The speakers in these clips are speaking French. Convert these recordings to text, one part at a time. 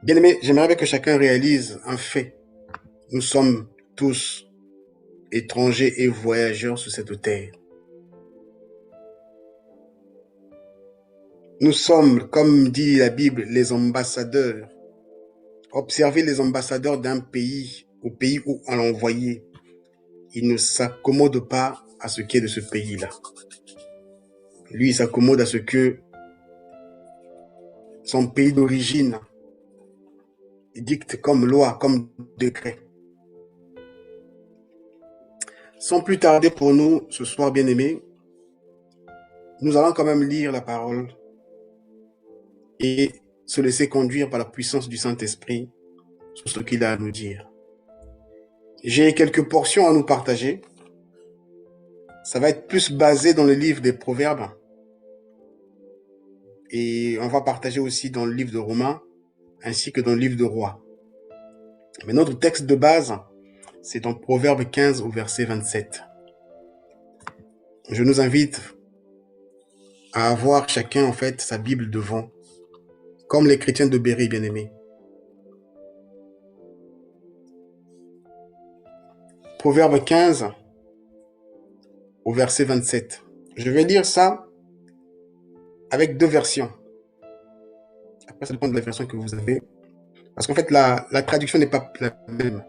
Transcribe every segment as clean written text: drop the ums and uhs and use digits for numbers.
Bien-aimé, j'aimerais bien que chacun réalise un fait. Nous sommes tous étrangers et voyageurs sur cette terre. Nous sommes, comme dit la Bible, les ambassadeurs. Observez les ambassadeurs d'un pays, au pays où on l'a envoyé. Il ne s'accommode pas à ce qui est de ce pays-là. Lui, il s'accommode à ce que son pays d'origine dicte comme loi, comme décret. Sans plus tarder pour nous, ce soir bien-aimé, nous allons quand même lire la parole et se laisser conduire par la puissance du Saint-Esprit sur ce qu'il a à nous dire. J'ai quelques portions à nous partager. Ça va être plus basé dans le livre des Proverbes. Et on va partager aussi dans le livre de Romains, ainsi que dans le livre de Rois. Mais notre texte de base, c'est dans Proverbe 15 au verset 27. Je nous invite à avoir chacun, en fait, sa Bible devant, comme les chrétiens de Béry, bien-aimés. Proverbe 15 au verset 27. Je vais lire ça avec deux versions. Après, ça dépend de la version que vous avez. Parce qu'en fait, la traduction n'est pas la même.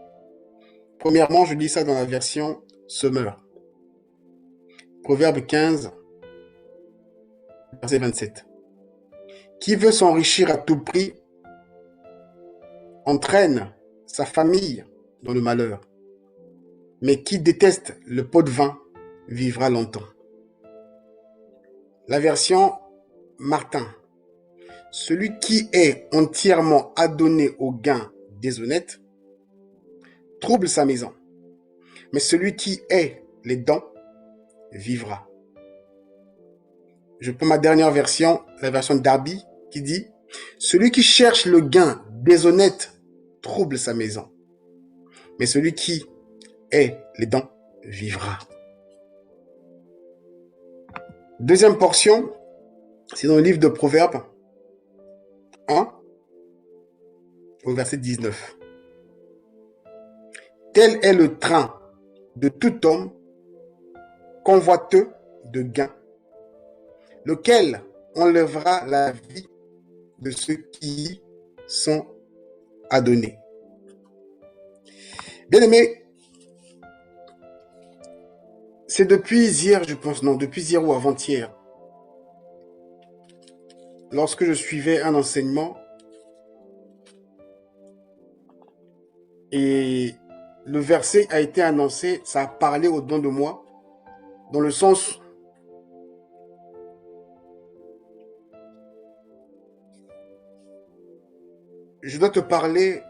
Premièrement, je lis ça dans la version Semeur. Proverbe 15, verset 27. Qui veut s'enrichir à tout prix entraîne sa famille dans le malheur. Mais qui déteste le pot de vin vivra longtemps. La version Martin. Celui qui est entièrement adonné au gain déshonnête trouble sa maison. Mais celui qui est les dents vivra. Je prends ma dernière version, la version Darby, qui dit « Celui qui cherche le gain déshonnête trouble sa maison. Mais celui qui est les dents vivra. » Deuxième portion, c'est dans le livre de Proverbes 1, au verset 19. Tel est le train de tout homme convoiteux de gain, lequel enlèvera la vie de ceux qui y sont adonnés. Bien-aimés, c'est depuis hier, je pense, non, depuis hier ou avant-hier, lorsque je suivais un enseignement et le verset a été annoncé, ça a parlé au-dedans de moi, dans le sens je dois te parler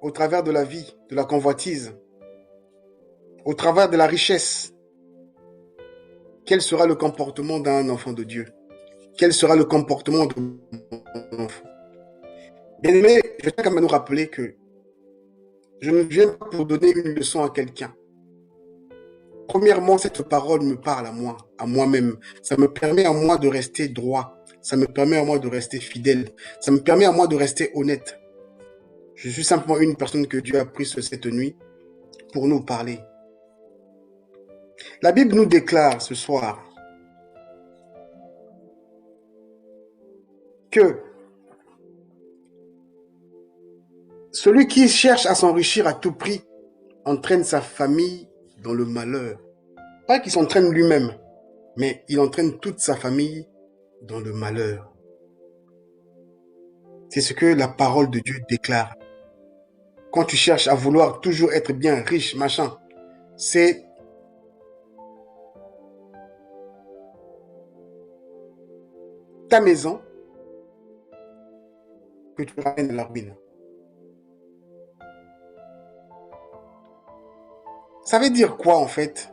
au travers de la vie, de la convoitise, au travers de la richesse. Quel sera le comportement d'un enfant de Dieu? Quel sera le comportement de mon enfant? Bien aimé, je tiens quand même à nous rappeler que je ne viens pas pour donner une leçon à quelqu'un. Premièrement, cette parole me parle à moi, à moi-même. Ça me permet à moi de rester droit. Ça me permet à moi de rester fidèle. Ça me permet à moi de rester honnête. Je suis simplement une personne que Dieu a prise cette nuit pour nous parler. La Bible nous déclare ce soir que celui qui cherche à s'enrichir à tout prix entraîne sa famille dans le malheur. Pas qu'il s'entraîne lui-même, mais il entraîne toute sa famille dans le malheur. C'est ce que la parole de Dieu déclare. Quand tu cherches à vouloir toujours être bien, riche, machin, c'est ta maison que tu ramènes à la ruine. Ça veut dire quoi en fait?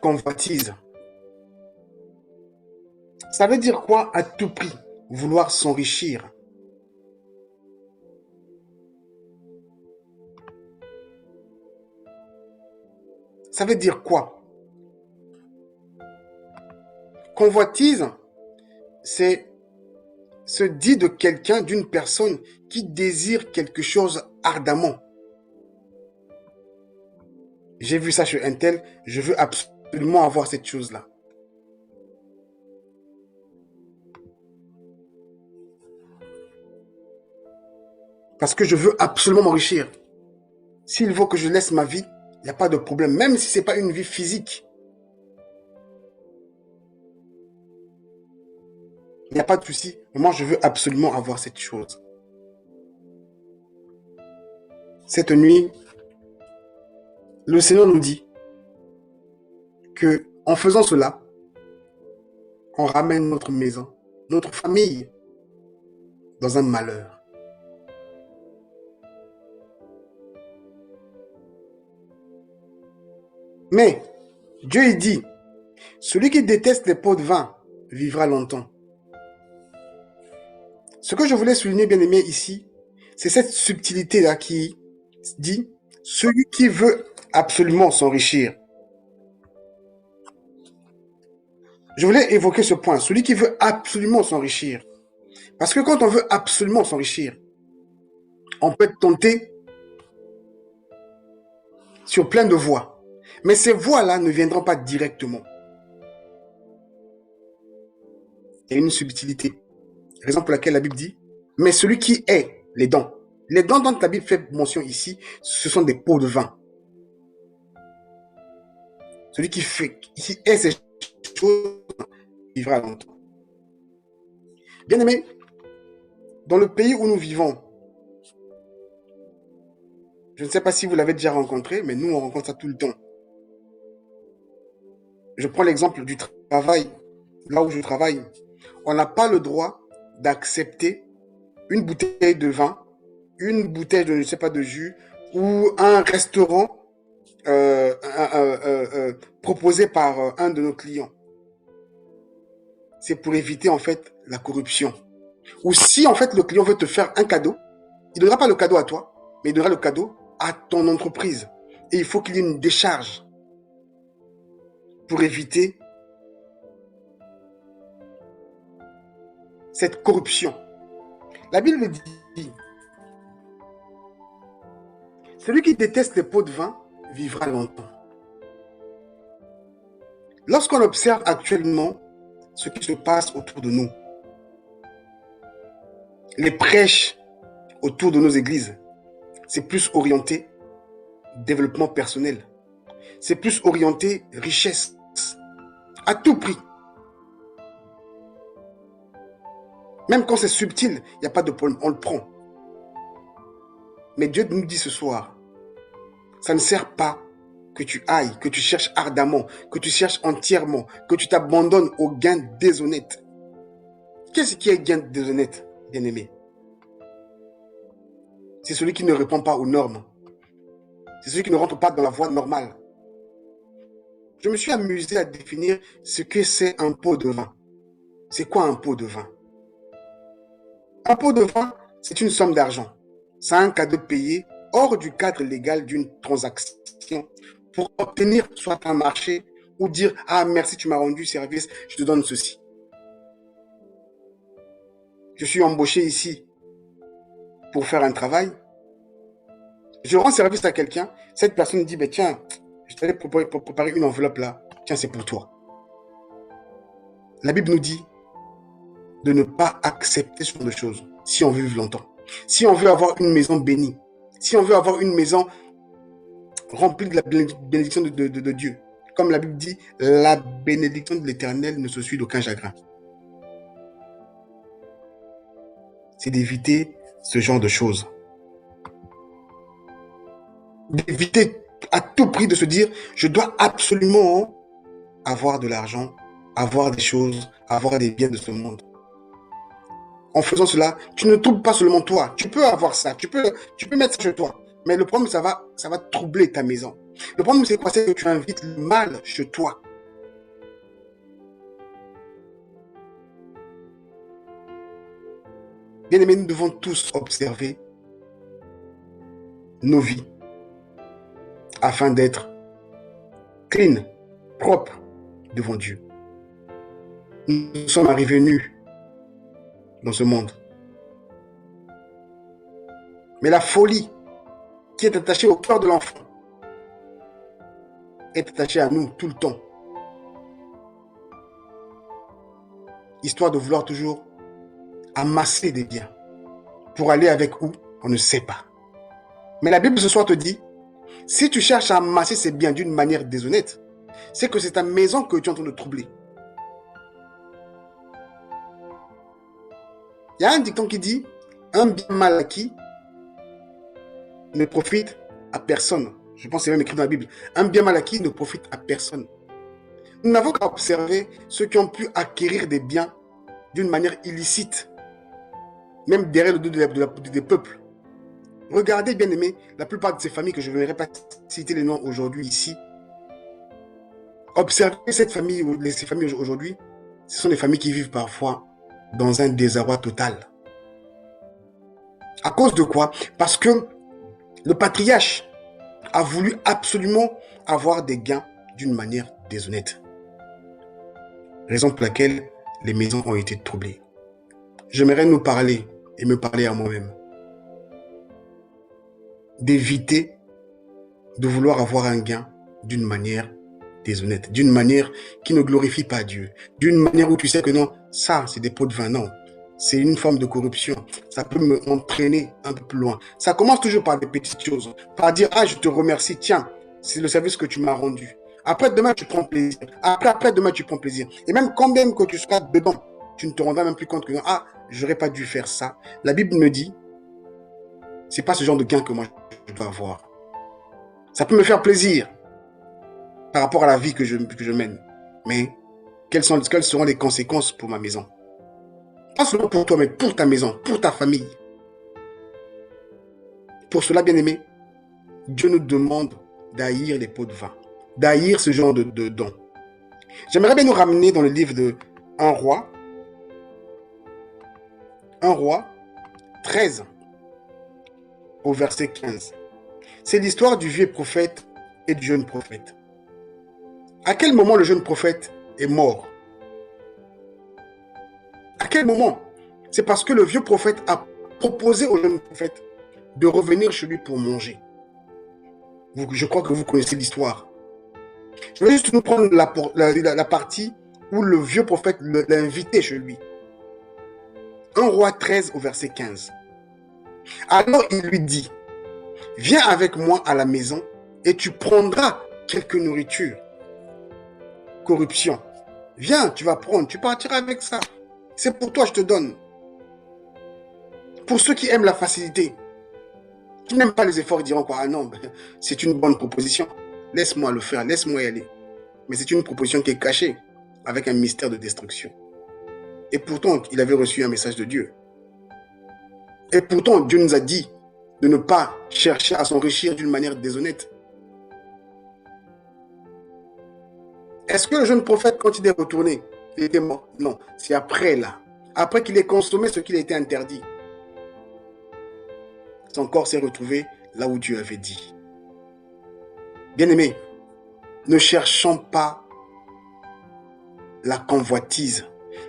Convoitise. Ça veut dire quoi à tout prix? Vouloir s'enrichir. Ça veut dire quoi? Convoitise, c'est se dit de quelqu'un, d'une personne qui désire quelque chose ardemment. J'ai vu ça chez un tel, je veux absolument avoir cette chose-là. Parce que je veux absolument m'enrichir. S'il faut que je laisse ma vie, il n'y a pas de problème, même si ce n'est pas une vie physique. Il n'y a pas de souci. Moi, je veux absolument avoir cette chose. Cette nuit, le Seigneur nous dit que en faisant cela, on ramène notre maison, notre famille dans un malheur. Mais Dieu il dit, celui qui déteste les pots de vin vivra longtemps. Ce que je voulais souligner, bien aimé, ici, c'est cette subtilité-là qui dit, celui qui veut absolument s'enrichir. Je voulais évoquer ce point, celui qui veut absolument s'enrichir. Parce que quand on veut absolument s'enrichir, on peut être tenté sur plein de voies. Mais ces voies-là ne viendront pas directement. Il y a une subtilité. Raison pour laquelle la Bible dit, mais celui qui est les dons. Les dons dont la Bible fait mention ici, ce sont des pots de vin. Celui qui est ces choses vivra longtemps. Bien aimé, dans le pays où nous vivons, je ne sais pas si vous l'avez déjà rencontré, mais nous on rencontre ça tout le temps. Je prends l'exemple du travail, là où je travaille. On n'a pas le droit d'accepter une bouteille de vin, une bouteille de, je ne sais pas, de jus, ou un restaurant proposé par un de nos clients. C'est pour éviter en fait la corruption. Ou si en fait le client veut te faire un cadeau, il ne donnera pas le cadeau à toi, mais il donnera le cadeau à ton entreprise. Et il faut qu'il y ait une décharge pour éviter cette corruption. La Bible dit, celui qui déteste les pots de vin vivra longtemps. Lorsqu'on observe actuellement ce qui se passe autour de nous, les prêches autour de nos églises, c'est plus orienté développement personnel. C'est plus orienté richesse. À tout prix. Même quand c'est subtil, il n'y a pas de problème, on le prend. Mais Dieu nous dit ce soir, ça ne sert pas que tu ailles, que tu cherches ardemment, que tu cherches entièrement, que tu t'abandonnes au gain déshonnête. Qu'est-ce qui est gain déshonnête, bien-aimé? C'est celui qui ne répond pas aux normes. C'est celui qui ne rentre pas dans la voie normale. Je me suis amusé à définir ce que c'est un pot de vin. C'est quoi un pot de vin? Un pot de vin, c'est une somme d'argent. C'est un cadeau payé hors du cadre légal d'une transaction pour obtenir soit un marché ou dire « Ah, merci, tu m'as rendu service, je te donne ceci. » Je suis embauché ici pour faire un travail. Je rends service à quelqu'un. Cette personne dit « Tiens, je t'allais préparer une enveloppe là. Tiens, c'est pour toi. » La Bible nous dit de ne pas accepter ce genre de choses si on veut vivre longtemps. Si on veut avoir une maison bénie, si on veut avoir une maison remplie de la bénédiction de Dieu. Comme la Bible dit, la bénédiction de l'Éternel ne se suit d'aucun chagrin. C'est d'éviter ce genre de choses. D'éviter à tout prix de se dire, je dois absolument avoir de l'argent, avoir des choses, avoir des biens de ce monde. En faisant cela, tu ne troubles pas seulement toi. Tu peux avoir ça, tu peux mettre ça chez toi. Mais le problème, ça va troubler ta maison. Le problème, c'est quoi? C'est que tu invites le mal chez toi. Bien aimés, nous devons tous observer nos vies afin d'être clean, propre devant Dieu. Nous sommes arrivés nus dans ce monde. Mais la folie qui est attachée au cœur de l'enfant est attachée à nous tout le temps. Histoire de vouloir toujours amasser des biens. Pour aller avec où? On ne sait pas. Mais la Bible ce soir te dit, si tu cherches à amasser ces biens d'une manière déshonnête, c'est que c'est ta maison que tu es en train de troubler. Il y a un dicton qui dit, un bien mal acquis ne profite à personne. Je pense que c'est même écrit dans la Bible. Un bien mal acquis ne profite à personne. Nous n'avons qu'à observer ceux qui ont pu acquérir des biens d'une manière illicite, même derrière le dos des peuples. Regardez, bien aimés, la plupart de ces familles que je ne vais pas citer les noms aujourd'hui ici. Observez ces familles aujourd'hui, ce sont des familles qui vivent parfois dans un désarroi total. À cause de quoi? Parce que le patriarche a voulu absolument avoir des gains d'une manière déshonnête. Raison pour laquelle les maisons ont été troublées. J'aimerais nous parler et me parler à moi-même. D'éviter de vouloir avoir un gain d'une manière déshonnête, d'une manière qui ne glorifie pas Dieu, d'une manière où tu sais que non, ça c'est des pots de vin, non. C'est une forme de corruption. Ça peut m'entraîner un peu plus loin. Ça commence toujours par des petites choses. Par dire, ah, je te remercie, tiens, c'est le service que tu m'as rendu. Après, demain, tu prends plaisir. Après, demain, tu prends plaisir. Et même quand même que tu seras dedans, tu ne te rendras même plus compte que non, ah, j'aurais pas dû faire ça. La Bible me dit, c'est pas ce genre de gain que moi, je dois avoir. Ça peut me faire plaisir par rapport à la vie que je mène. Mais, quelles seront les conséquences pour ma maison? Pas seulement pour toi, mais pour ta maison, pour ta famille. Pour cela, bien aimé, Dieu nous demande d'haïr les pots de vin, d'haïr ce genre de dons. J'aimerais bien nous ramener dans le livre de 1 roi 13, au verset 15. C'est l'histoire du vieux prophète et du jeune prophète. À quel moment le jeune prophète est mort? À quel moment? C'est parce que le vieux prophète a proposé au jeune prophète de revenir chez lui pour manger. Je crois que vous connaissez l'histoire. Je vais juste nous prendre la partie où le vieux prophète l'a invité chez lui. 1 roi 13 au verset 15. Alors il lui dit, viens avec moi à la maison et tu prendras quelque nourriture. Corruption. Viens, tu vas prendre, tu partiras avec ça. C'est pour toi, je te donne. Pour ceux qui aiment la facilité, qui n'aiment pas les efforts, ils diront quoi? Ah non, c'est une bonne proposition. Laisse-moi le faire, laisse-moi y aller. Mais c'est une proposition qui est cachée, avec un mystère de destruction. Et pourtant, il avait reçu un message de Dieu. Et pourtant, Dieu nous a dit de ne pas chercher à s'enrichir d'une manière déshonnête. Est-ce que le jeune prophète, quand il est retourné, il était mort? Non, c'est après là. Après qu'il ait consommé ce qu'il a été interdit. Son corps s'est retrouvé là où Dieu avait dit. Bien-aimés, ne cherchons pas la convoitise.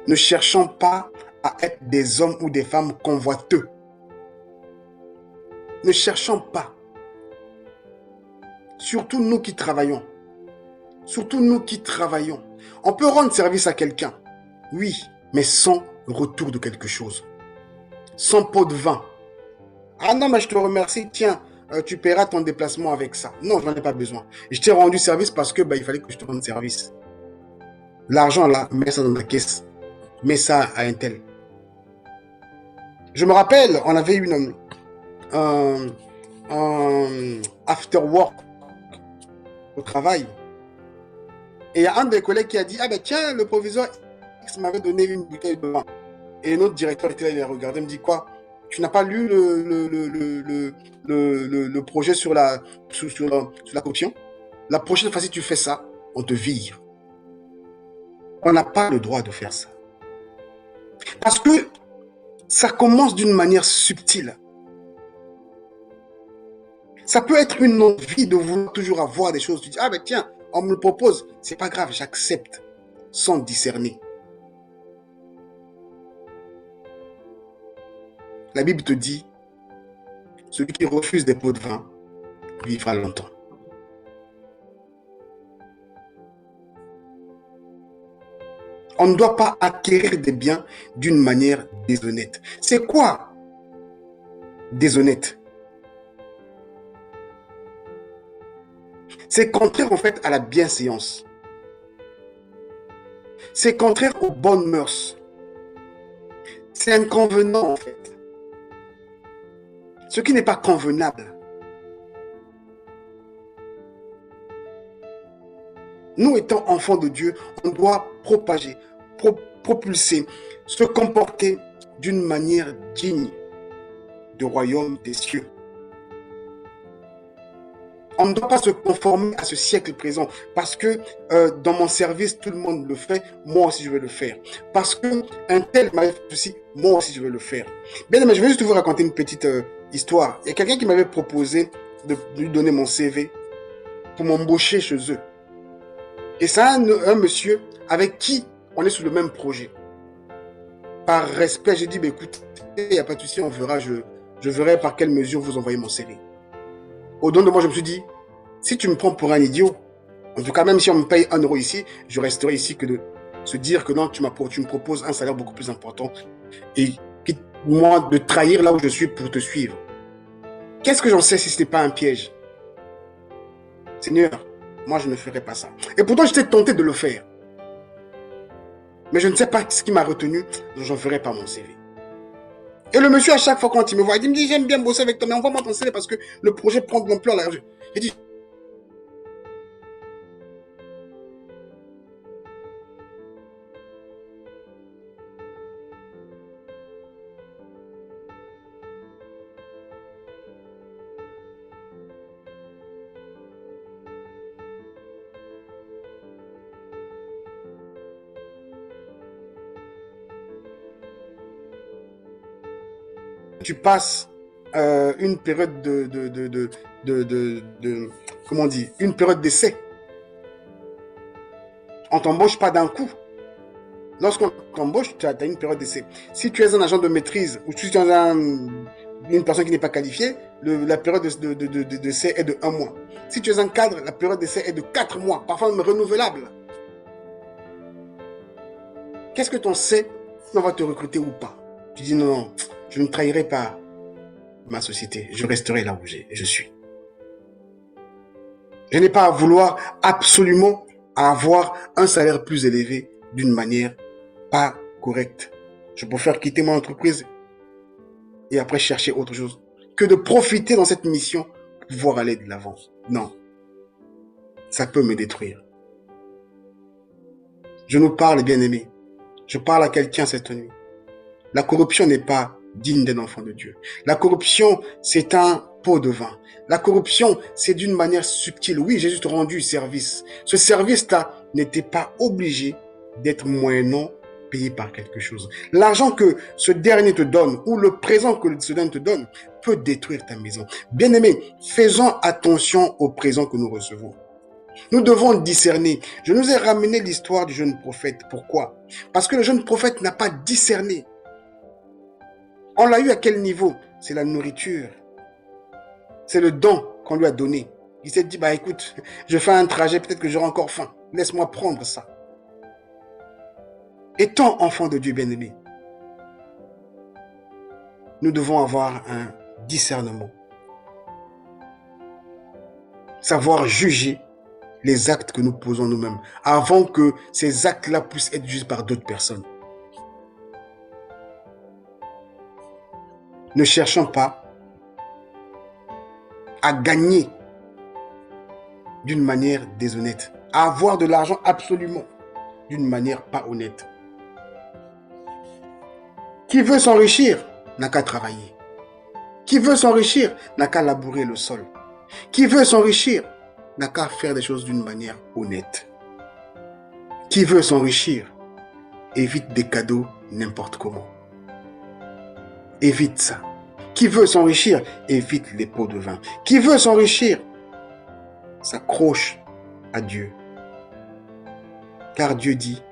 Ne cherchons pas à être des hommes ou des femmes convoiteux. Ne cherchons pas. Surtout nous qui travaillons. Surtout nous qui travaillons. On peut rendre service à quelqu'un. Oui, mais sans retour de quelque chose. Sans pot de vin. Ah non, mais je te remercie. Tiens, tu paieras ton déplacement avec ça. Non, je n'en ai pas besoin. Je t'ai rendu service parce que il fallait que je te rende service. L'argent là, mets ça dans la caisse. Mets ça à un tel. Je me rappelle, on avait eu un after work au travail. Et il y a un des collègues qui a dit, ah ben tiens, le proviseur X m'avait donné une bouteille de vin. Et notre directeur était là, il a regardé, il me dit quoi? Tu n'as pas lu le projet sur la corruption? La prochaine fois, si tu fais ça, on te vire. On n'a pas le droit de faire ça. Parce que ça commence d'une manière subtile. Ça peut être une envie de vouloir toujours avoir des choses. Tu dis, ah ben tiens, on me le propose. C'est pas grave, j'accepte. Sans discerner. la Bible te dit, celui qui refuse des pots de vin vivra longtemps. On ne doit pas acquérir des biens d'une manière déshonnête. C'est quoi déshonnête? C'est contraire en fait à la bienséance. C'est contraire aux bonnes mœurs. C'est inconvenant en fait. Ce qui n'est pas convenable. Nous étant enfants de Dieu, on doit propager, propulser, se comporter d'une manière digne du royaume des cieux. On ne doit pas se conformer à ce siècle présent parce que dans mon service, tout le monde le fait, moi aussi je vais le faire. Parce qu'un tel m'a fait ceci, moi aussi je vais le faire. Bien aimé, je vais juste vous raconter une petite histoire. Il y a quelqu'un qui m'avait proposé de lui donner mon CV pour m'embaucher chez eux. Et c'est un monsieur avec qui on est sur le même projet. Par respect, j'ai dit, bah, écoute, il n'y a pas de souci, on verra, je verrai par quelle mesure vous envoyez mon CV. Au-dedans de moi, je me suis dit, si tu me prends pour un idiot, en tout cas, même si on me paye 1 euro ici, je resterai ici que de se dire que non, tu me proposes un salaire beaucoup plus important et quitte-moi de trahir là où je suis pour te suivre. Qu'est-ce que j'en sais si ce n'est pas un piège? Seigneur, moi, je ne ferai pas ça. Et pourtant, j'étais tenté de le faire. Mais je ne sais pas ce qui m'a retenu, je n'en ferai pas mon CV. Et le monsieur, à chaque fois quand il me voit, il me dit, j'aime bien bosser avec toi, mais envoie-moi ton CV parce que le projet prend de l'ampleur. J'ai dit, tu passes une période comment on dit, une période d'essai. On t'embauche pas d'un coup. Lorsqu'on t'embauche, tu as une période d'essai. Si tu es un agent de maîtrise ou si tu es une personne qui n'est pas qualifiée, la période d'essai est de 1 mois. Si tu es un cadre, la période d'essai est de 4 mois, parfois même renouvelable. Qu'est-ce que tu en sais si on va te recruter ou pas? Tu dis non, non, je ne trahirai pas ma société. Je resterai là où je suis. Je n'ai pas à vouloir absolument avoir un salaire plus élevé d'une manière pas correcte. Je préfère quitter mon entreprise et après chercher autre chose que de profiter dans cette mission pour pouvoir aller de l'avant. Non, ça peut me détruire. Je nous parle, bien-aimés. Je parle à quelqu'un cette nuit. La corruption n'est pas digne d'un enfant de Dieu. La corruption, c'est un pot de vin. La corruption, c'est d'une manière subtile. Oui, Jésus t'a rendu service. Ce service-là n'était pas obligé d'être moyennement payé par quelque chose. L'argent que ce dernier te donne ou le présent que ce dernier te donne peut détruire ta maison. Bien-aimés, faisons attention au présent que nous recevons. Nous devons discerner. Je nous ai ramené l'histoire du jeune prophète. Pourquoi? Parce que le jeune prophète n'a pas discerné. On l'a eu à quel niveau? C'est la nourriture. C'est le don qu'on lui a donné. Il s'est dit, bah écoute, je fais un trajet, peut-être que j'aurai encore faim. Laisse-moi prendre ça. Étant enfant de Dieu bien-aimé, nous devons avoir un discernement. Savoir juger les actes que nous posons nous-mêmes avant que ces actes-là puissent être jugés par d'autres personnes. Ne cherchons pas à gagner d'une manière déshonnête, à avoir de l'argent absolument d'une manière pas honnête. Qui veut s'enrichir n'a qu'à travailler. Qui veut s'enrichir n'a qu'à labourer le sol. Qui veut s'enrichir n'a qu'à faire des choses d'une manière honnête. Qui veut s'enrichir évite des cadeaux n'importe comment. Évite ça. Qui veut s'enrichir évite les pots de vin. Qui veut s'enrichir s'accroche à Dieu. Car Dieu dit,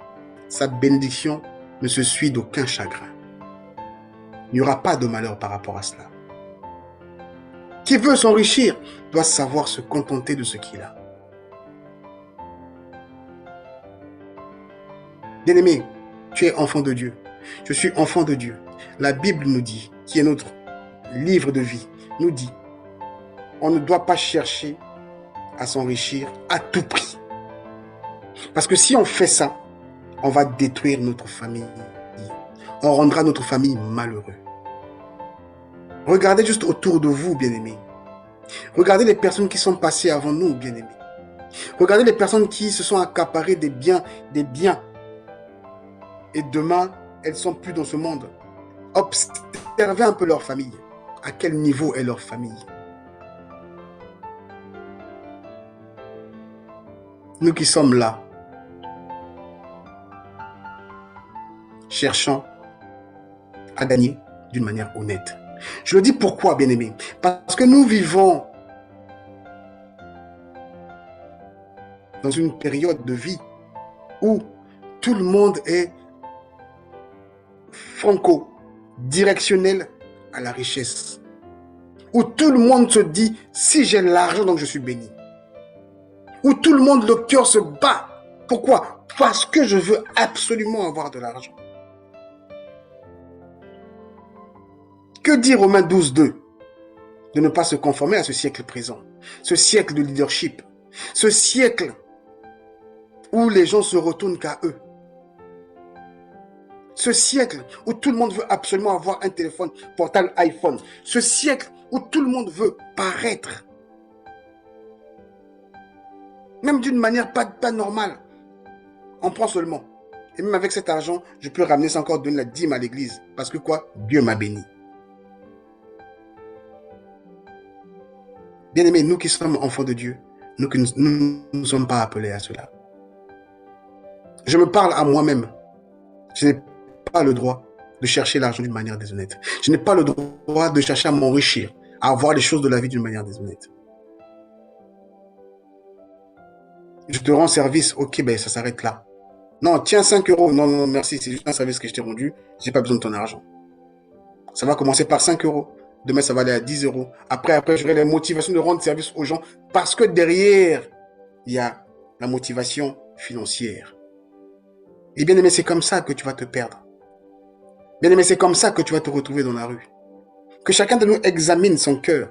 sa bénédiction ne se suit d'aucun chagrin. Il n'y aura pas de malheur par rapport à cela. Qui veut s'enrichir doit savoir se contenter de ce qu'il a. Bien-aimé, tu es enfant de Dieu. Je suis enfant de Dieu. La Bible nous dit, qui est notre livre de vie, nous dit, on ne doit pas chercher à s'enrichir à tout prix. Parce que si on fait ça, on va détruire notre famille. On rendra notre famille malheureuse. Regardez juste autour de vous, bien-aimés. Regardez les personnes qui sont passées avant nous, bien-aimés. Regardez les personnes qui se sont accaparées des biens. Et demain, elles ne sont plus dans ce monde. Observez un peu leur famille. À quel niveau est leur famille? Nous qui sommes là, cherchant à gagner d'une manière honnête. Je le dis pourquoi, bien-aimés? Parce que nous vivons dans une période de vie où tout le monde est franco-directionnel à la richesse. Où tout le monde se dit, si j'ai l'argent, donc je suis béni. Où tout le monde, le cœur se bat. Pourquoi? Parce que je veux absolument avoir de l'argent. Que dit Romains 12:2? De ne pas se conformer à ce siècle présent. Ce siècle de leadership. Ce siècle où les gens se retournent qu'à eux. Ce siècle où tout le monde veut absolument avoir un téléphone portable iPhone. Ce siècle où tout le monde veut paraître. Même d'une manière pas normale. On prend seulement. Et même avec cet argent, je peux ramener ça encore, donner la dîme à l'église. Parce que quoi? Dieu m'a béni. Bien-aimés, nous qui sommes enfants de Dieu, nous ne sommes pas appelés à cela. Je me parle à moi-même. Je n'ai pas le droit de chercher l'argent d'une manière déshonnête. Je n'ai pas le droit de chercher à m'enrichir, à avoir les choses de la vie d'une manière déshonnête. Je te rends service, ok, ben ça s'arrête là. Non, tiens 5 euros. Non, non, merci, c'est juste un service que je t'ai rendu. Je n'ai pas besoin de ton argent. Ça va commencer par 5 euros. Demain, ça va aller à 10 euros. Après, j'aurai la motivation de rendre service aux gens parce que derrière, il y a la motivation financière. Et bien aimé, c'est comme ça que tu vas te perdre. Bien aimé, c'est comme ça que tu vas te retrouver dans la rue. Que chacun de nous examine son cœur.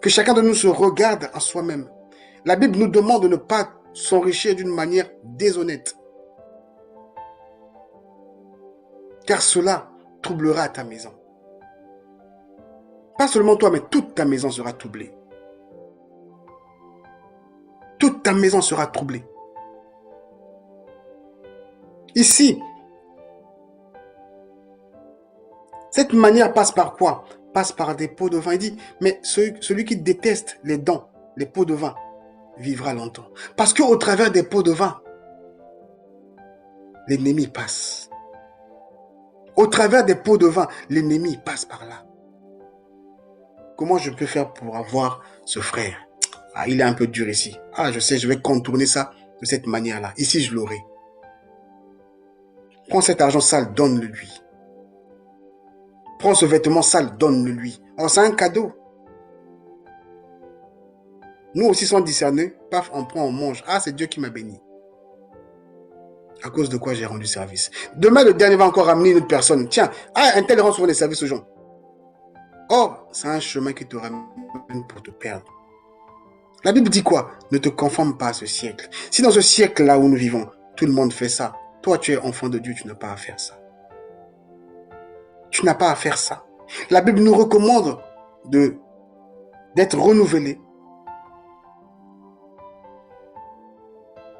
Que chacun de nous se regarde en soi-même. La Bible nous demande de ne pas s'enrichir d'une manière déshonnête. Car cela troublera ta maison. Pas seulement toi, mais toute ta maison sera troublée. Toute ta maison sera troublée. Ici, cette manière passe par quoi? Passe par des pots de vin. Il dit, mais celui qui déteste les dents, les pots de vin, vivra longtemps. Parce qu'au travers des pots de vin, l'ennemi passe. Au travers des pots de vin, l'ennemi passe par là. Comment je peux faire pour avoir ce frère? Ah, il est un peu dur ici. Ah, je sais, je vais contourner ça de cette manière-là. Ici, je l'aurai. Prends cet argent sale, donne-le lui. Prends ce vêtement sale, donne-le lui. Oh, c'est un cadeau. Nous aussi sommes discernés. Paf, on prend, on mange. Ah, c'est Dieu qui m'a béni. À cause de quoi j'ai rendu service. Demain, le dernier va encore ramener une autre personne. Tiens, ah, un tel rend souvent des services aux gens. Or, c'est un chemin qui te ramène pour te perdre. La Bible dit quoi? Ne te conforme pas à ce siècle. Si dans ce siècle-là où nous vivons, tout le monde fait ça, toi tu es enfant de Dieu, tu n'as pas à faire ça. Tu n'as pas à faire ça. La Bible nous recommande d'être renouvelé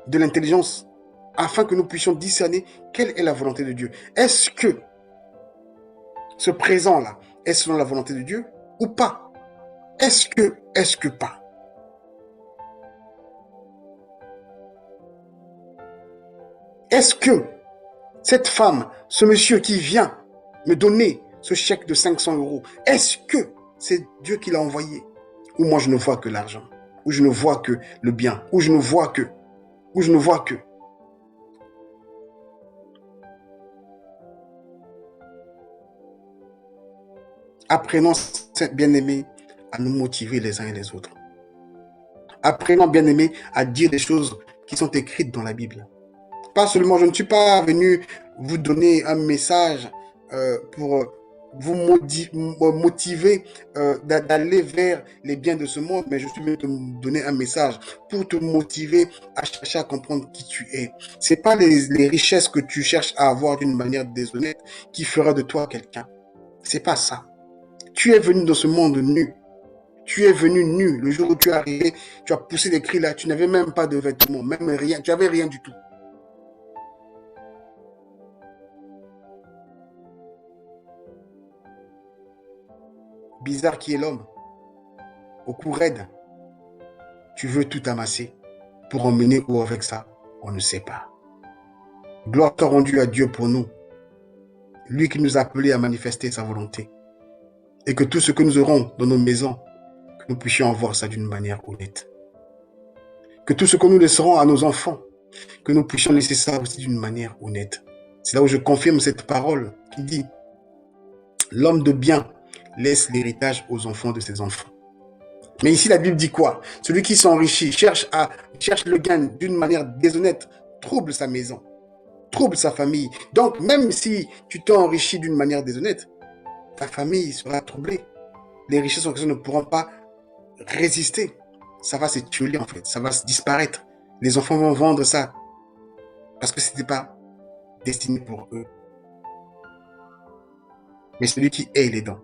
de l'intelligence afin que nous puissions discerner quelle est la volonté de Dieu. Est-ce que ce présent-là est selon la volonté de Dieu ou pas? Est-ce que pas? Est-ce que cette femme, ce monsieur qui vient me donner ce chèque de 500 euros, est-ce que c'est Dieu qui l'a envoyé? Ou moi je ne vois que l'argent, ou je ne vois que le bien, ou je ne vois que. Apprenons, bien-aimés, à nous motiver les uns et les autres. Apprenons, bien-aimés, à dire des choses qui sont écrites dans la Bible. Pas seulement, je ne suis pas venu vous donner un message pour vous motiver d'aller vers les biens de ce monde, mais je suis venu te donner un message pour te motiver à chercher à comprendre qui tu es. C'est pas les richesses que tu cherches à avoir d'une manière déshonnête qui fera de toi quelqu'un. C'est pas ça. Tu es venu dans ce monde nu. Tu es venu nu. Le jour où tu es arrivé, tu as poussé des cris là, tu n'avais même pas de vêtements, même rien, tu n'avais rien du tout. Bizarre qui est l'homme, au cou raide. Tu veux tout amasser pour emmener où avec ça, on ne sait pas. Gloire soit rendue à Dieu pour nous, lui qui nous a appelés à manifester sa volonté. Et que tout ce que nous aurons dans nos maisons, que nous puissions avoir ça d'une manière honnête. Que tout ce que nous laisserons à nos enfants, que nous puissions laisser ça aussi d'une manière honnête. C'est là où je confirme cette parole qui dit, l'homme de bien laisse l'héritage aux enfants de ses enfants. Mais ici, la Bible dit quoi? Celui qui s'enrichit, cherche le gain d'une manière déshonnête, trouble sa maison, trouble sa famille. Donc, même si tu t'es enrichi d'une manière déshonnête, ta famille sera troublée. Les richesses en question ne pourront pas résister. Ça va se tuer en fait, ça va se disparaître. Les enfants vont vendre ça parce que ce n'était pas destiné pour eux. Mais celui qui ait les dents,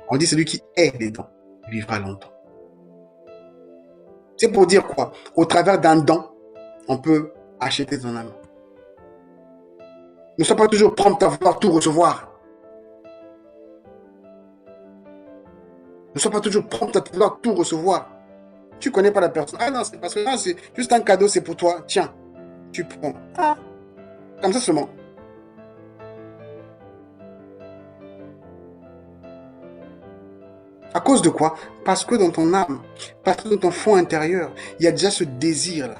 on dit celui qui ait les dents, vivra longtemps. C'est pour dire quoi? Au travers d'un don, on peut acheter ton âme. Ne sois pas toujours prompt à vouloir tout recevoir. Ne sois pas toujours prompt à vouloir tout recevoir. Tu connais pas la personne. Ah non, c'est parce que là, c'est juste un cadeau, c'est pour toi. Tiens, tu prends. Ah, comme ça seulement. À cause de quoi? Parce que dans ton âme, parce que dans ton fond intérieur, il y a déjà ce désir-là.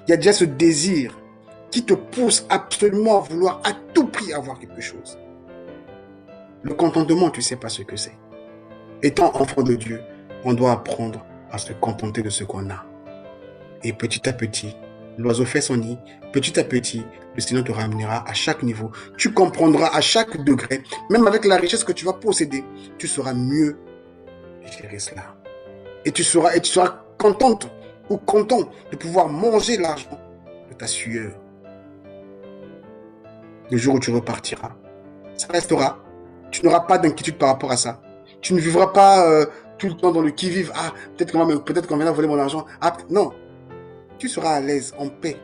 Il y a déjà ce désir qui te pousse absolument à vouloir à tout prix avoir quelque chose. Le contentement, tu ne sais pas ce que c'est. Étant enfant de Dieu, on doit apprendre à se contenter de ce qu'on a. Et petit à petit, l'oiseau fait son nid. Petit à petit, le Seigneur te ramenera à chaque niveau. Tu comprendras à chaque degré, même avec la richesse que tu vas posséder, tu sauras mieux gérer cela. Et tu seras contente ou content de pouvoir manger l'argent de ta sueur. Le jour où tu repartiras, ça restera. Tu n'auras pas d'inquiétude par rapport à ça. Tu ne vivras pas tout le temps dans le qui-vive. Ah, peut-être qu'on viendra voler mon argent. Ah, non. Tu seras à l'aise, en paix.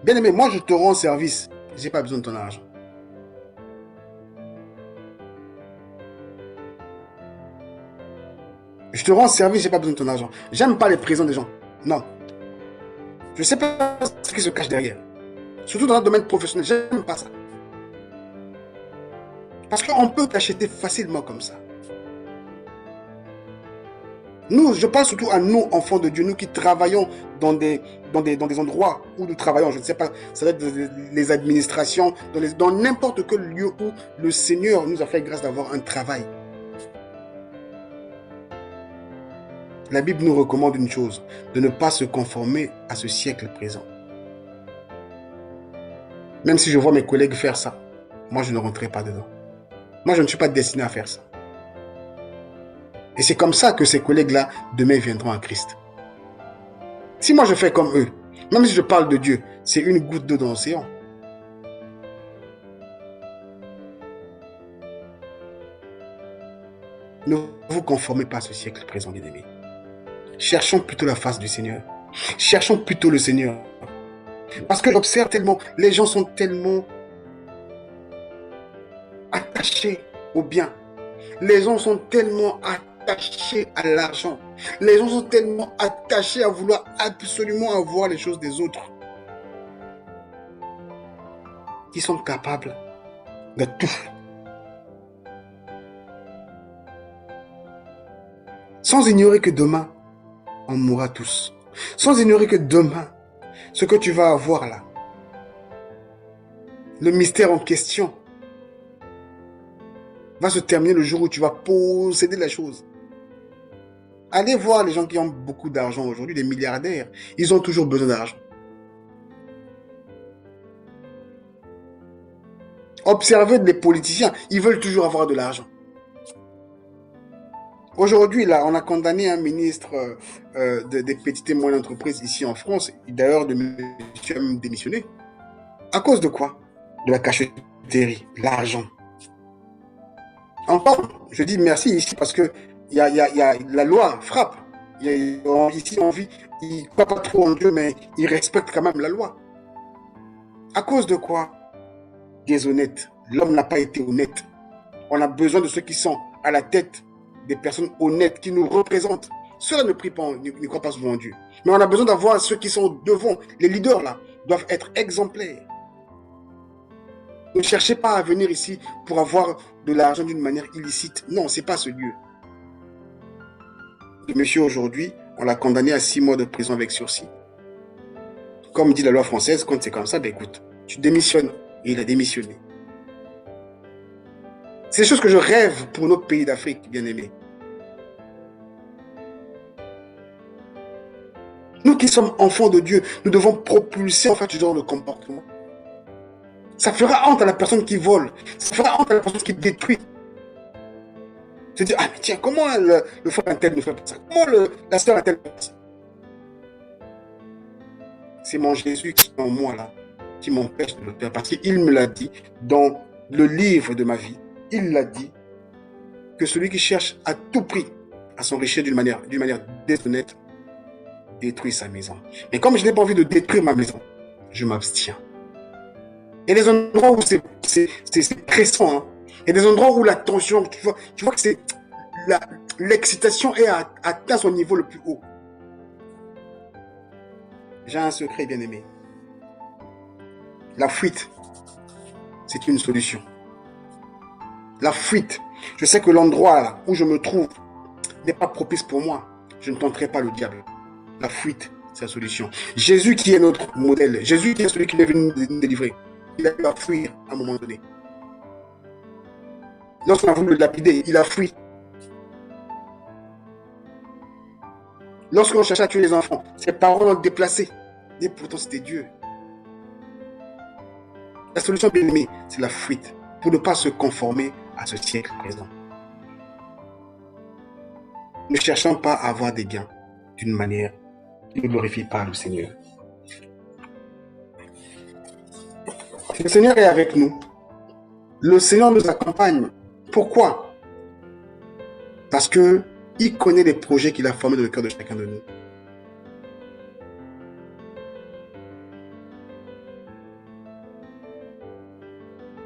Bien aimé, moi je te rends service. Je n'ai pas besoin de ton argent. Je te rends service, je n'ai pas besoin de ton argent. J'aime pas les présents des gens. Non. Je ne sais pas ce qui se cache derrière. Surtout dans le domaine professionnel, j'aime pas ça. Parce qu'on peut t'acheter facilement comme ça. Nous, je parle surtout à nous, enfants de Dieu, nous qui travaillons dans des endroits où nous travaillons, je ne sais pas, ça va être les administrations, dans n'importe quel lieu où le Seigneur nous a fait grâce d'avoir un travail. La Bible nous recommande une chose, de ne pas se conformer à ce siècle présent. Même si je vois mes collègues faire ça, moi je ne rentrerai pas dedans. Moi je ne suis pas destiné à faire ça. Et c'est comme ça que ces collègues-là, demain, viendront à Christ. Si moi je fais comme eux, même si je parle de Dieu, c'est une goutte d'eau dans l'océan. Ne vous conformez pas à ce siècle présent, bien aimés. Cherchons plutôt la face du Seigneur. Cherchons plutôt le Seigneur. Parce que j'observe tellement, les gens sont tellement attachés au bien. Les gens sont tellement attachés à l'argent. Les gens sont tellement attachés à vouloir absolument avoir les choses des autres. Ils sont capables de tout. Sans ignorer que demain, on mourra tous. Sans ignorer que demain, ce que tu vas avoir là, le mystère en question, va se terminer le jour où tu vas posséder la chose. Allez voir les gens qui ont beaucoup d'argent aujourd'hui, les milliardaires. Ils ont toujours besoin d'argent. Observez les politiciens, ils veulent toujours avoir de l'argent. Aujourd'hui, là, on a condamné un ministre des petites et moyennes entreprises ici en France. D'ailleurs, de monsieur a même démissionné. À cause de quoi? De la cachotterie, l'argent. Encore, je dis merci ici parce que la loi frappe. Ici, on vit, ils ne croient pas trop en Dieu, mais ils respectent quand même la loi. À cause de quoi? Des honnêtes. L'homme n'a pas été honnête. On a besoin de ceux qui sont à la tête, des personnes honnêtes qui nous représentent. Ceux-là ne prient pas, ne croient pas souvent en Dieu. Mais on a besoin d'avoir ceux qui sont devant. Les leaders, là, doivent être exemplaires. Ne cherchez pas à venir ici pour avoir de l'argent d'une manière illicite. Non, ce n'est pas ce Dieu. Le monsieur, aujourd'hui, on l'a condamné à 6 mois de prison avec sursis. Comme dit la loi française, quand c'est comme ça, ben écoute, tu démissionnes. Et il a démissionné. C'est des choses que je rêve pour notre pays d'Afrique, bien aimé. Nous qui sommes enfants de Dieu, nous devons propulser en fait ce genre de comportement. Ça fera honte à la personne qui vole. Ça fera honte à la personne qui détruit. Se dire, ah mais tiens, comment le frère un tel ne fait pas ça? Comment la sœur un tel ne fait pas ça? C'est mon Jésus qui est en moi là, qui m'empêche de le faire. Parce qu'il me l'a dit dans le livre de ma vie. Il l'a dit que celui qui cherche à tout prix à s'enrichir d'une manière déshonnête détruit sa maison. Mais comme je n'ai pas envie de détruire ma maison, je m'abstiens. Il y a des endroits où c'est pressant. Hein. Il y a des endroits où la tension, tu vois que c'est l'excitation est atteint son niveau le plus haut. J'ai un secret, bien aimé. La fuite, c'est une solution. La fuite. Je sais que l'endroit où je me trouve n'est pas propice pour moi. Je ne tenterai pas le diable. La fuite, c'est la solution. Jésus qui est notre modèle. Jésus qui est celui qui est venu nous délivrer. Il a pu fuir à un moment donné. Lorsqu'on a voulu le lapider, il a fui. Lorsqu'on cherchait à tuer les enfants, ses parents l'ont déplacé. Et pourtant, c'était Dieu. La solution, bien aimée, c'est la fuite. Pour ne pas se conformer à ce siècle présent. Ne cherchons pas à avoir des gains d'une manière qui ne glorifie pas le Seigneur. Le Seigneur est avec nous. Le Seigneur nous accompagne. Pourquoi? Parce qu'il connaît les projets qu'il a formés dans le cœur de chacun de nous.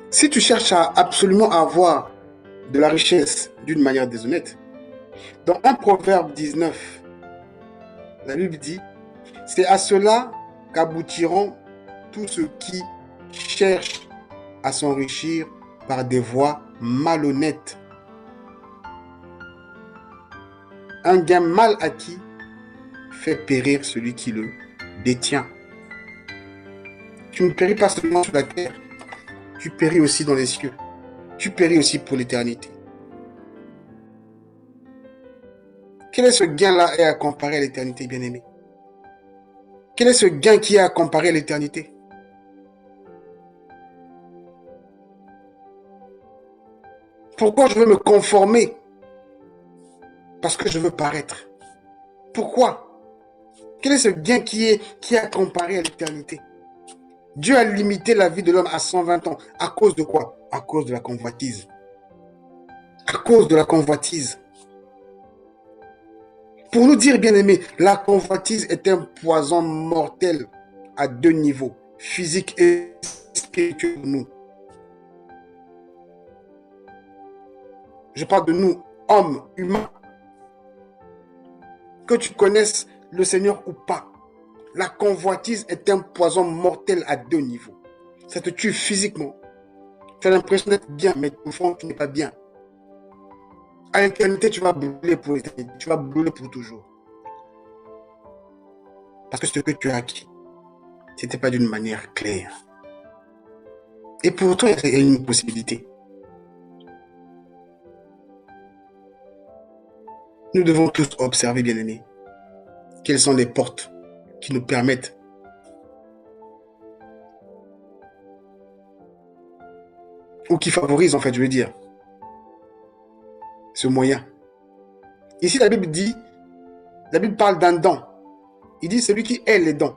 Si tu cherches à absolument avoir de la richesse d'une manière déshonnête, dans 1 Proverbe 19, la Bible dit, c'est à cela qu'aboutiront tous ceux qui cherchent à s'enrichir par des voies malhonnêtes. Un gain mal acquis fait périr celui qui le détient. Tu ne péris pas seulement sur la terre, tu péris aussi dans les cieux. Tu péris aussi pour l'éternité. Quel est ce gain-là à comparer à l'éternité, bien-aimé? Quel est ce gain qui est à comparer à l'éternité? Pourquoi je veux me conformer? Parce que je veux paraître. Pourquoi? Quel est ce gain qui est à comparer à l'éternité? Dieu a limité la vie de l'homme à 120 ans. À cause de quoi? À cause de la convoitise. À cause de la convoitise. Pour nous dire, bien aimé, la convoitise est un poison mortel à 2 niveaux, physique et spirituel pour nous. Je parle de nous, hommes, humains. Que tu connaisses le Seigneur ou pas, la convoitise est un poison mortel à 2 niveaux. Ça te tue physiquement. Tu as l'impression d'être bien, mais au fond, tu n'es pas bien. À l'éternité, tu vas brûler pour l'éternité. Tu vas brûler pour toujours. Parce que ce que tu as acquis, ce n'était pas d'une manière claire. Et pourtant, il y a une possibilité. Nous devons tous observer, bien-aimés, quelles sont les portes qui nous permettent ou qui favorisent, en fait, je veux dire, ce moyen. Ici, la Bible parle d'un don. Il dit celui qui hait les dons.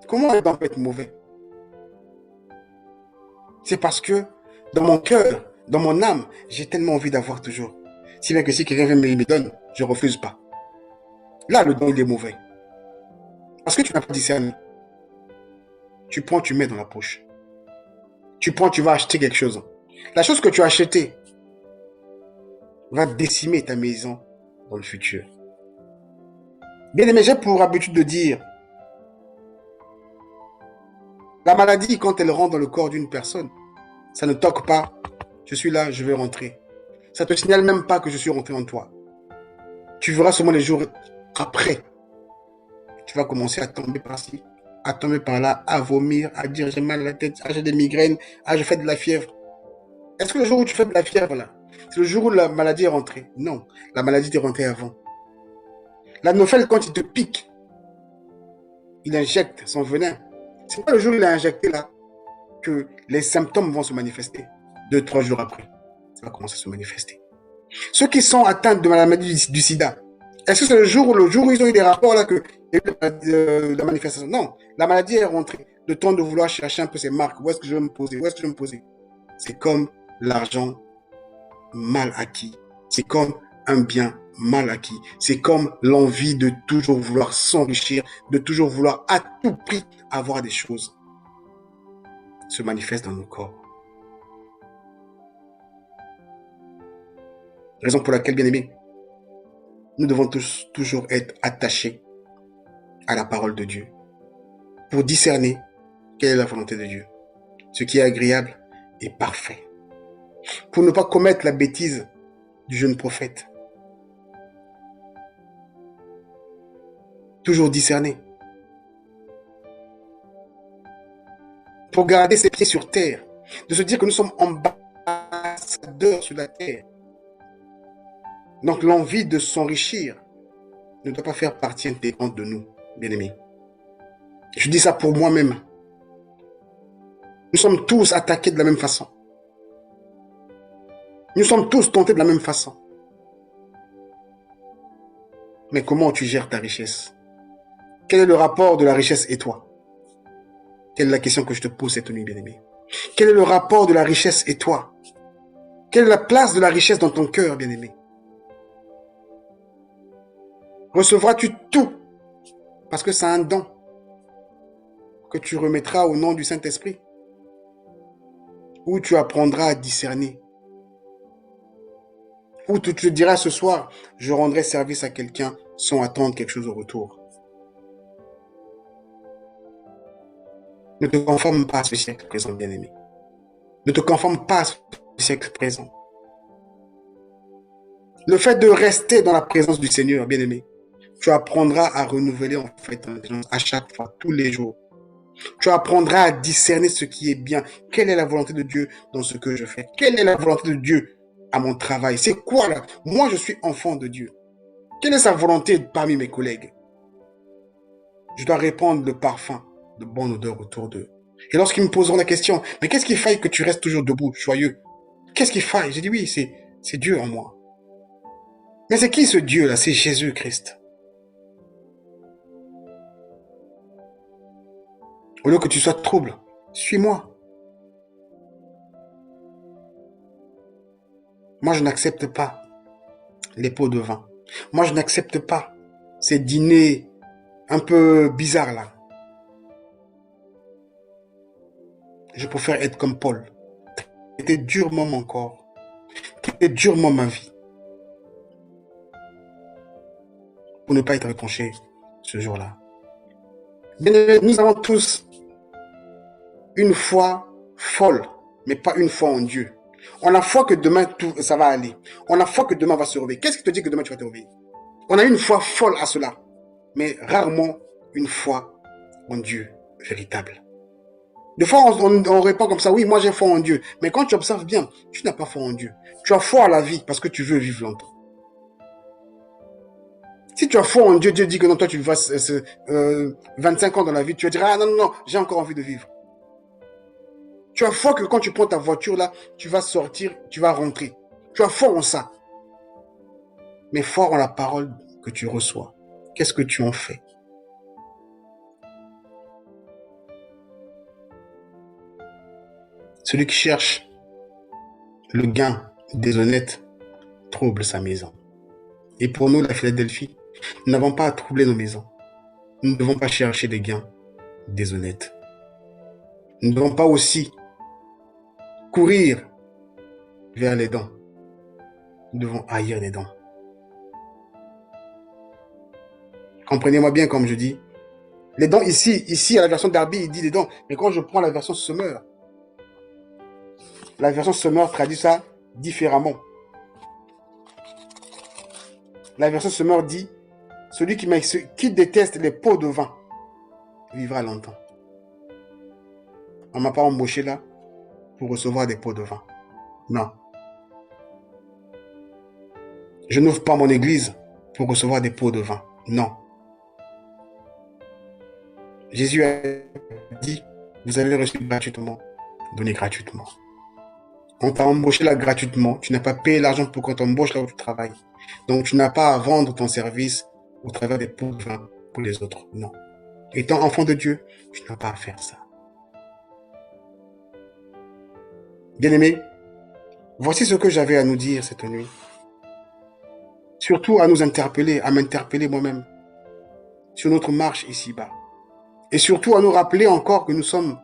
Comment un don peut être mauvais? C'est parce que dans mon cœur, dans mon âme, j'ai tellement envie d'avoir toujours. Si bien que si quelqu'un me donne, je ne refuse pas. Là, le don, il est mauvais. Parce que tu n'as pas discerné. Tu prends, tu mets dans la poche. Tu prends, tu vas acheter quelque chose. La chose que tu as achetée va décimer ta maison dans le futur. Bien aimé, j'ai pour habitude de dire, la maladie, quand elle rentre dans le corps d'une personne, ça ne toque pas, je suis là, je vais rentrer. Ça ne te signale même pas que je suis rentré en toi. Tu verras seulement les jours après. Tu vas commencer à tomber par-ci, à tomber par-là, à vomir, à dire j'ai mal à la tête, j'ai des migraines, je fais de la fièvre. Est-ce que le jour où tu fais de la fièvre, là, c'est le jour où la maladie est rentrée? Non, la maladie est rentrée avant. La nouvelle, quand il te pique, il injecte son venin. C'est pas le jour où il a injecté là que les symptômes vont se manifester. 2-3 jours après, ça va commencer à se manifester. Ceux qui sont atteints de la maladie du sida, est-ce que c'est le jour où ils ont eu des rapports là que il y a eu la manifestation? Non, la maladie est rentrée. Le temps de vouloir chercher un peu ses marques. Où est-ce que je vais me poser? Où est-ce que je vais me poser? C'est comme l'argent mal acquis. C'est comme un bien mal acquis. C'est comme l'envie de toujours vouloir s'enrichir, de toujours vouloir à tout prix avoir des choses se manifeste dans nos corps. Raison pour laquelle, bien aimés, nous devons toujours être attachés à la parole de Dieu pour discerner quelle est la volonté de Dieu, ce qui est agréable et parfait. Pour ne pas commettre la bêtise du jeune prophète. Toujours discerner. Pour garder ses pieds sur terre. De se dire que nous sommes ambassadeurs sur la terre. Donc l'envie de s'enrichir ne doit pas faire partie intégrante de nous, bien-aimés. Je dis ça pour moi-même. Nous sommes tous attaqués de la même façon. Nous sommes tous tentés de la même façon. Mais comment tu gères ta richesse? Quel est le rapport de la richesse et toi? Quelle est la question que je te pose cette nuit, bien-aimé? Quel est le rapport de la richesse et toi? Quelle est la place de la richesse dans ton cœur, bien-aimé? Recevras-tu tout parce que c'est un don que tu remettras au nom du Saint-Esprit? Ou tu apprendras à discerner? Ou tu te diras ce soir, je rendrai service à quelqu'un sans attendre quelque chose au retour? Ne te conforme pas à ce siècle présent, bien-aimé. Ne te conforme pas à ce siècle présent. Le fait de rester dans la présence du Seigneur, bien-aimé, tu apprendras à renouveler en fait ton intelligence à chaque fois, tous les jours. Tu apprendras à discerner ce qui est bien. Quelle est la volonté de Dieu dans ce que je fais? Quelle est la volonté de Dieu à mon travail? C'est quoi là? Moi, je suis enfant de Dieu. Quelle est sa volonté parmi mes collègues? Je dois répandre le parfum de bonne odeur autour d'eux. Et lorsqu'ils me poseront la question, mais qu'est-ce qui faille que tu restes toujours debout, joyeux? Qu'est-ce qui faille? J'ai dit oui, c'est Dieu en moi. Mais c'est qui ce Dieu là? C'est Jésus-Christ. Au lieu que tu sois trouble, suis-moi. Moi, je n'accepte pas les pots de vin. Moi, je n'accepte pas ces dîners un peu bizarres là. Je préfère être comme Paul. Traiter durement mon corps. Traiter durement ma vie. Pour ne pas être retranché ce jour-là. Nous avons tous une foi folle, mais pas une foi en Dieu. On a foi que demain, tout ça va aller. On a foi que demain va se réveiller. Qu'est-ce qui te dit que demain tu vas te réveiller? On a une foi folle à cela, mais rarement une foi en Dieu véritable. Des fois, on répond comme ça, oui, moi j'ai foi en Dieu. Mais quand tu observes bien, tu n'as pas foi en Dieu. Tu as foi à la vie parce que tu veux vivre longtemps. Si tu as foi en Dieu, Dieu dit que non, toi tu vivras 25 ans dans la vie, tu vas dire, ah non, non, non, j'ai encore envie de vivre. Tu as foi que quand tu prends ta voiture là, tu vas sortir, tu vas rentrer. Tu as foi en ça. Mais foi en la parole que tu reçois. Qu'est-ce que tu en fais? Celui qui cherche le gain déshonnête trouble sa maison. Et pour nous, la Philadelphie, nous n'avons pas à troubler nos maisons. Nous ne devons pas chercher des gains déshonnêtes. Nous ne devons pas aussi courir vers les dents. Nous devons haïr les dents. Comprenez-moi bien comme je dis. Les dents ici à la version Darby, il dit les dents. Mais quand je prends la version Sommer, la version Sommer traduit ça différemment. La version Sommer dit, celui qui déteste les pots de vin vivra longtemps. On ne m'a pas embauché là pour recevoir des pots de vin. Non. Je n'ouvre pas mon église pour recevoir des pots de vin. Non. Jésus a dit, vous avez reçu gratuitement, donnez gratuitement. On t'a embauché là gratuitement. Tu n'as pas payé l'argent pour qu'on t'embauche là où tu travailles. Donc tu n'as pas à vendre ton service au travers des pots de vin pour les autres. Non. Étant enfant de Dieu, tu n'as pas à faire ça. Bien-aimés, voici ce que j'avais à nous dire cette nuit. Surtout à nous interpeller, à m'interpeller moi-même sur notre marche ici-bas. Et surtout à nous rappeler encore que nous sommes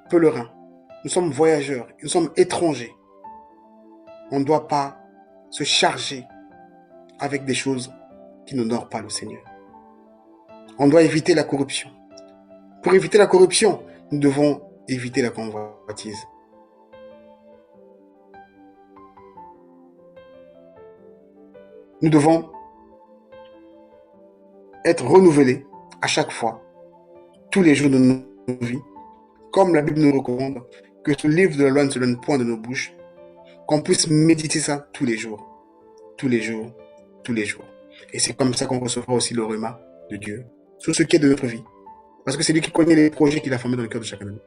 pèlerins, nous sommes voyageurs, nous sommes étrangers. On ne doit pas se charger avec des choses qui n'honorent pas le Seigneur. On doit éviter la corruption. Pour éviter la corruption, nous devons éviter la convoitise. Nous devons être renouvelés à chaque fois, tous les jours de nos vies, comme la Bible nous recommande, que ce livre de la loi ne se donne point de nos bouches, qu'on puisse méditer ça tous les jours, tous les jours, tous les jours. Et c'est comme ça qu'on recevra aussi le rhéma de Dieu sur ce qui est de notre vie. Parce que c'est lui qui connaît les projets qu'il a formés dans le cœur de chacun de nous.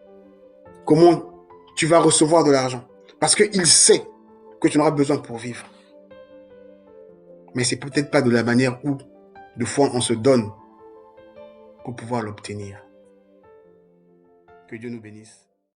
Comment tu vas recevoir de l'argent? Parce qu'il sait que tu en auras besoin pour vivre. Mais c'est peut-être pas de la manière où, de fois, on se donne pour pouvoir l'obtenir. Que Dieu nous bénisse.